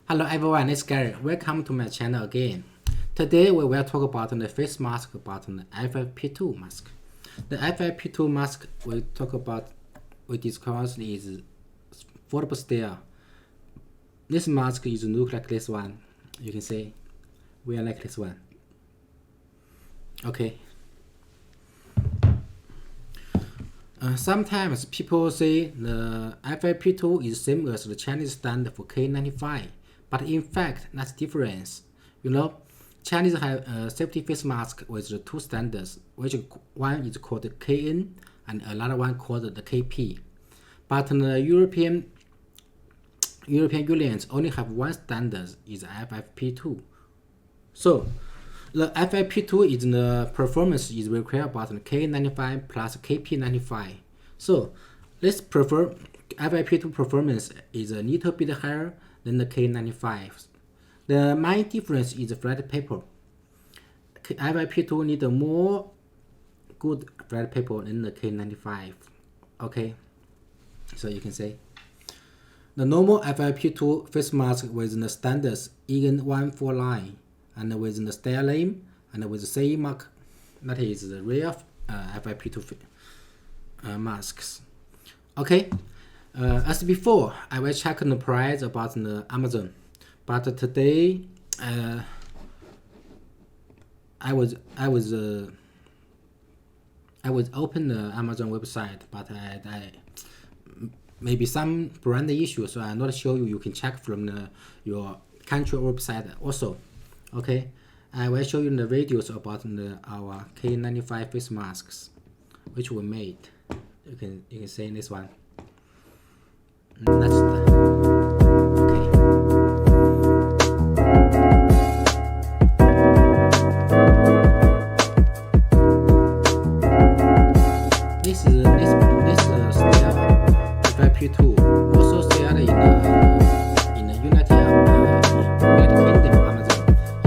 Hello everyone, it's Gary. Welcome to my channel again. Today we will talk about the face mask about the ffp2 mask. The ffp2 mask we discussed is foldable style. This mask is look like this one. You can see we are like this one. Okay. Sometimes people say the ffp2 is same as the Chinese standard for K95, but in fact that's difference. You know, Chinese have a safety face mask with the two standards, which one is called KN and another one called the KP. But the European Unions only have one standard, is ffp2. So the ffp2 is the performance is required about the K95 plus KP95. So let's prefer ffp2 performance is a little bit higher than the K95. The main difference is flat paper. ffp2 need a more good flat paper than the K95. Okay, so you can say the normal ffp2 face mask with the standards EN149 and with the style name and with the CE mark, that is the real ffp2 masks. Okay, as before, I will check the price about the Amazon, but today I was open the Amazon website, but I maybe some brand issue, so I'm not sure you can check from your country website also. Okay, I will show you the videos about our K95 face masks, which we made. You can see this one. That's the okay. This style ffp2 also sold in the United Kingdom Amazon,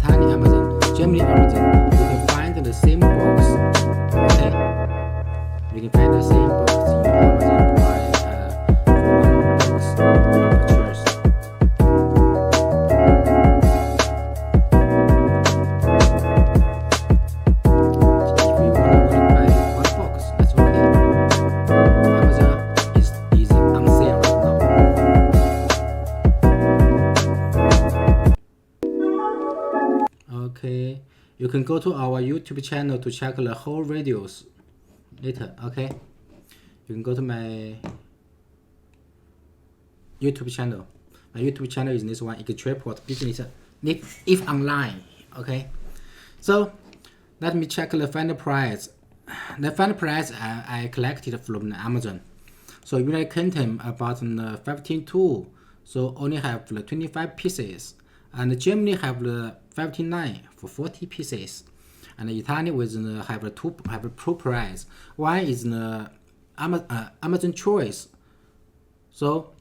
Italy Amazon, Germany Amazon. You can find the same box. Okay, you can find the same box in Amazon price for one box purchase. If you want to buy one box, that's okay. Amazon is on sale right now. Okay, you can go to our YouTube channel to check the whole videos later. Okay, you can go to my YouTube channel. My YouTube channel is this one, Tripod Business if online. Okay, so let me check the final price. The final price I collected from Amazon. So United Kingdom about 15.2, so only have the 25 pieces, and Germany have the 59 for 40 pieces, and Italy with have a two price. One is the Amazon Choice, so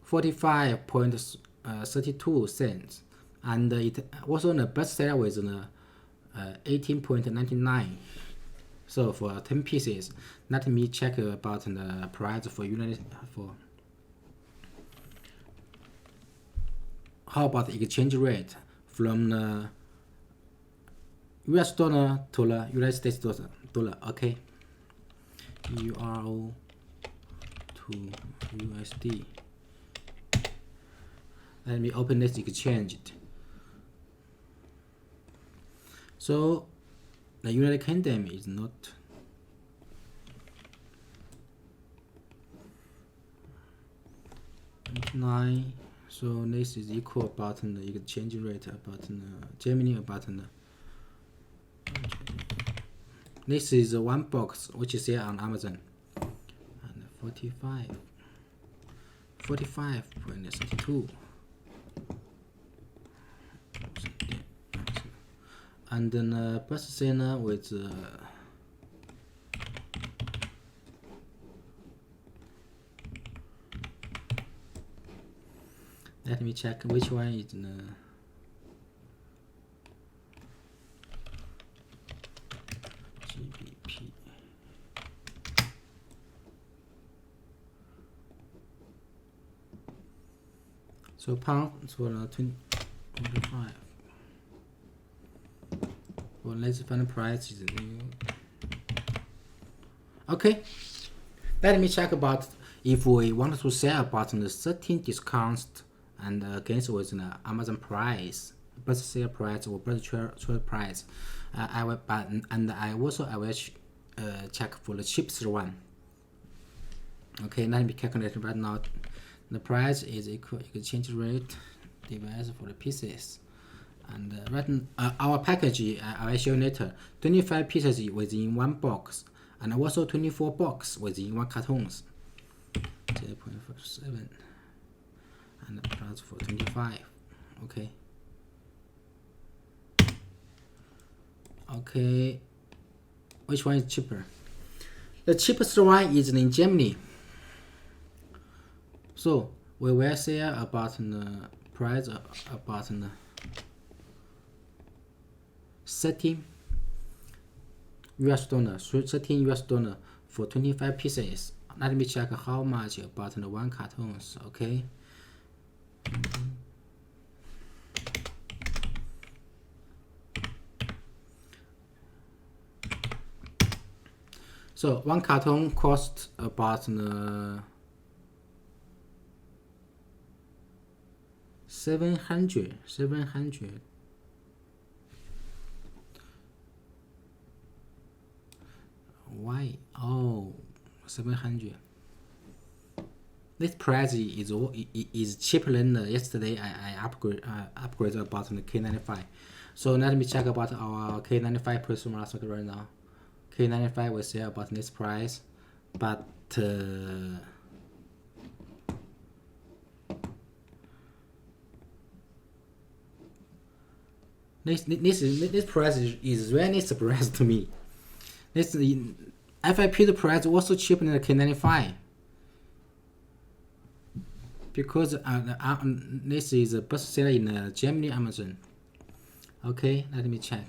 45.32 cents, and it also the best seller with 18.99. So for 10 pieces, let me check about the price for how about the exchange rate from the US dollar to the United States dollar. Okay, Euro to USD. Let me open this exchange. So the United Kingdom is not $9, so this is equal about the exchange rate about Germany about this is one box which is here on Amazon, and 45.32, and then best seller with let me check which one is GBP. So pound for 20 25. Well, let's find the price is new. Okay, let me check about if we want to sell about the 13 discounts and against with the Amazon price, best sale price or best trade price. I will, and I will check for the cheapest one. Okay, let me calculate right now. The price is equal exchange rate divided for the pieces. And our package, I will show you later. 25 pieces within one box, and also 24 boxes within one cartons. 0.57 and plus for 25. Okay. Okay. Which one is cheaper? The cheapest one is in Germany. So we will say about the price about the 13 US dollar, 13 US dollar for 25 pieces. Let me check how much about the one cartons. Okay. So one carton costs about 700. Why? Oh, 700. This price is cheaper than yesterday. I upgrade about the K95. So let me check about our K95 personal last week right now. K95 will sell about this price, but this price is really surprise to me. This ffp2 price also cheaper than the K95 because this is a bestseller in Germany Amazon. Okay, let me check.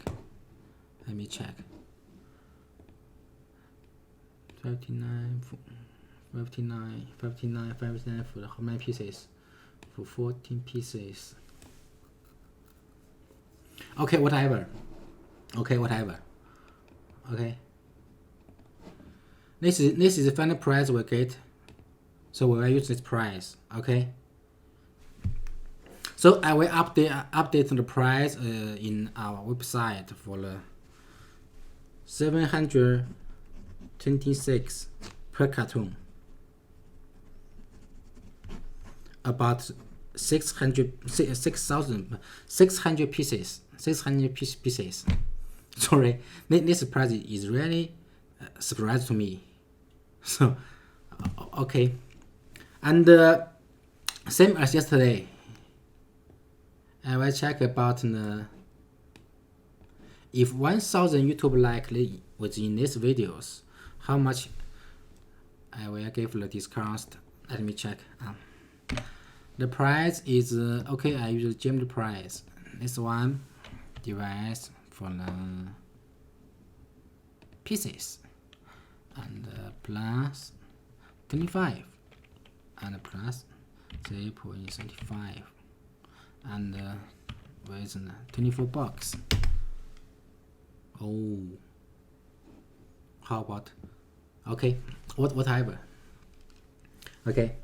59 for how many pieces? For 14 pieces. Okay, whatever. Okay. This is the final price we get. So we will use this price. Okay. So I will update the price in our website for the 726 per carton. About 600 pieces. 600 pieces. Sorry, this price is really surprise to me. So okay, and same as yesterday, I will check about if 1,000 YouTube likes within these videos, how much I will give the discount. Let me check. The price is okay. I use the German price. This one divides for the pieces and plus 25 and plus 0.75 and with 24 bucks. Oh, how about okay, whatever. Okay,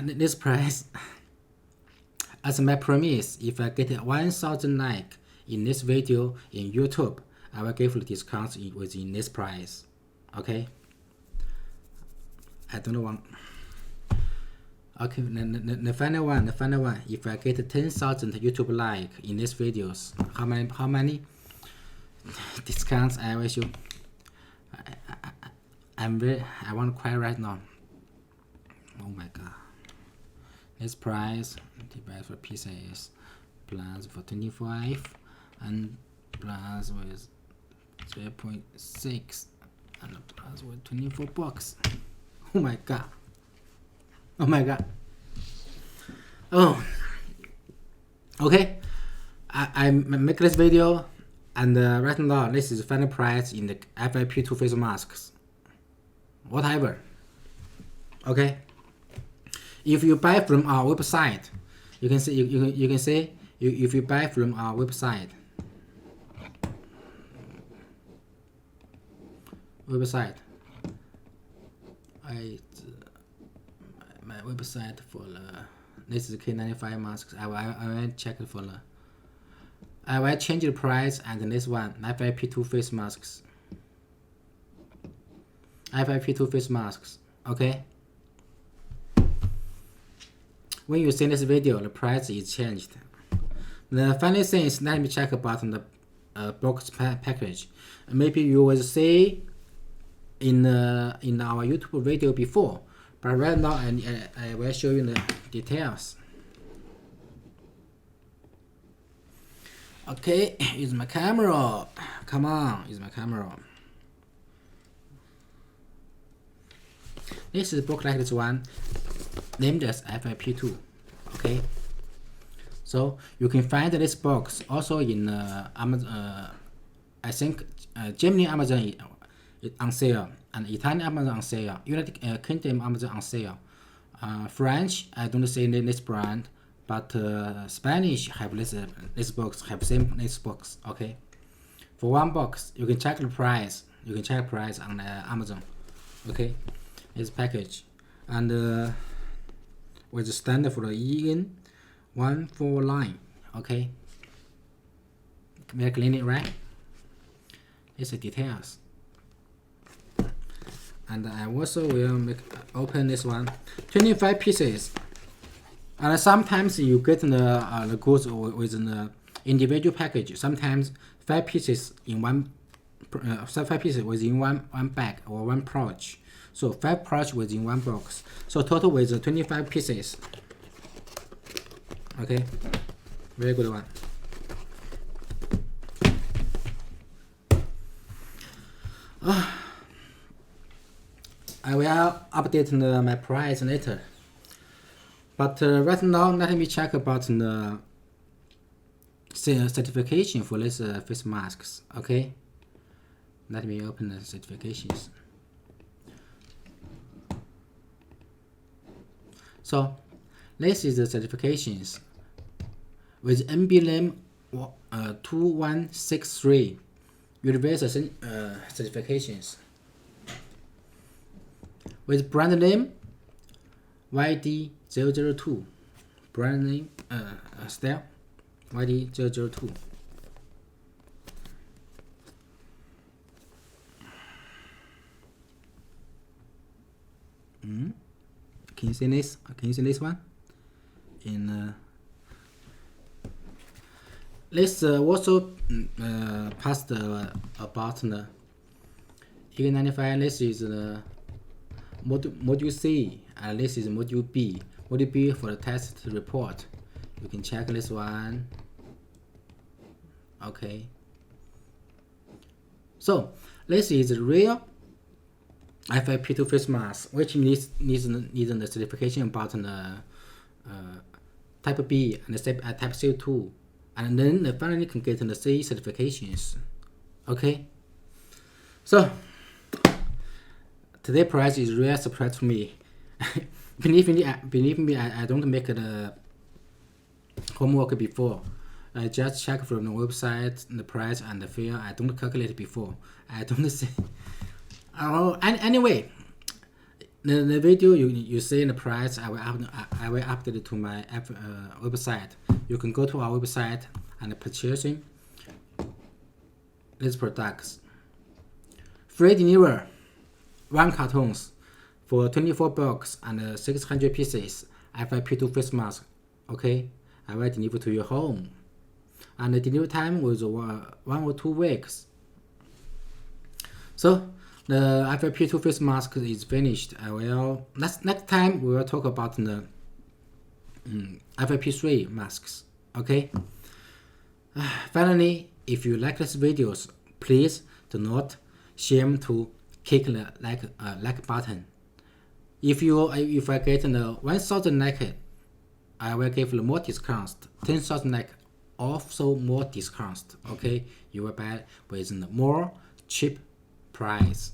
this price as my promise, if I get 1,000 likes in this video in YouTube, I will give the discounts within this price. Okay, I don't want. Okay, the final one. If I get 10,000 YouTube likes in these videos, how many discounts I will show? I want to cry right now. Oh my god. This price divided for pieces plus for 25 and plus with 0.6 and plus with 24 bucks. Oh my god. Oh, okay. I make this video, and right now this is the final price in the ffp2 face masks. Whatever. Okay. If you buy from our website, You can see you can say if you buy from our website. My website for this is K95 masks. I will check it for I will change the price and this one ffp2 face masks. ffp2 face masks. Okay. When you see this video, the price is changed. The funny thing is, let me check about the box package. Maybe you will see in our YouTube video before, but right now I will show you the details. Okay, use my camera. Come on, use my camera. This is a book like this one, named as ffp2. Okay, so you can find this box also in Amazon. I think Germany Amazon is on sale, and Italian Amazon on sale, United Kingdom Amazon on sale. French, I don't see this brand, but Spanish have this box, have this box. Okay, for one box you can check the price. You can check price on Amazon. Okay, this package and with the standard for the EN 149. Okay, very clean, right? It's the details. And I also will open this one. 25 pieces. And sometimes you get the goods with an individual package. Sometimes 5 pieces in one. 5 pieces within one bag or one pouch. So 5 pouch within one box. So total with 25 pieces. Okay, very good one. I will update my price later. But right now, let me check about the certification for this face masks. Okay, let me open the certifications. So this is the certifications with emblem 2163 universal certifications with brand name YD002, brand name style YD002. Can you see this? Can you see this one? In let's also passed about the E95. This is the module C, and this is module B. Module B for the test report. You can check this one. Okay. So this is the real ffp2 face mask, which needs the certification about the type B and the type C2, and then finally can get the C certifications. Okay. So today's price is really a surprise to me. believe me, I don't make the homework before. I just check from the website the price and the fare. I don't calculate before. I don't see. Anyway, the video you see in the price, I will update it to my website. You can go to our website and purchasing these products. Free deliver 1 cartons for 24 box and 600 pieces ffp2 face mask. Okay, I will deliver to your home, and the delivery time was 1 or 2 weeks. So the ffp2 face mask is finished. I will next time we will talk about the ffp3 masks. Okay. Finally, if you like these videos, please do not shame to click the like button. If I get the 1,000 like, I will give more discounts. 10,000 like, also more discounts. Okay, you will buy with more cheap price.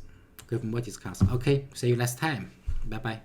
Give more discounts. Okay, see you next time. Bye bye.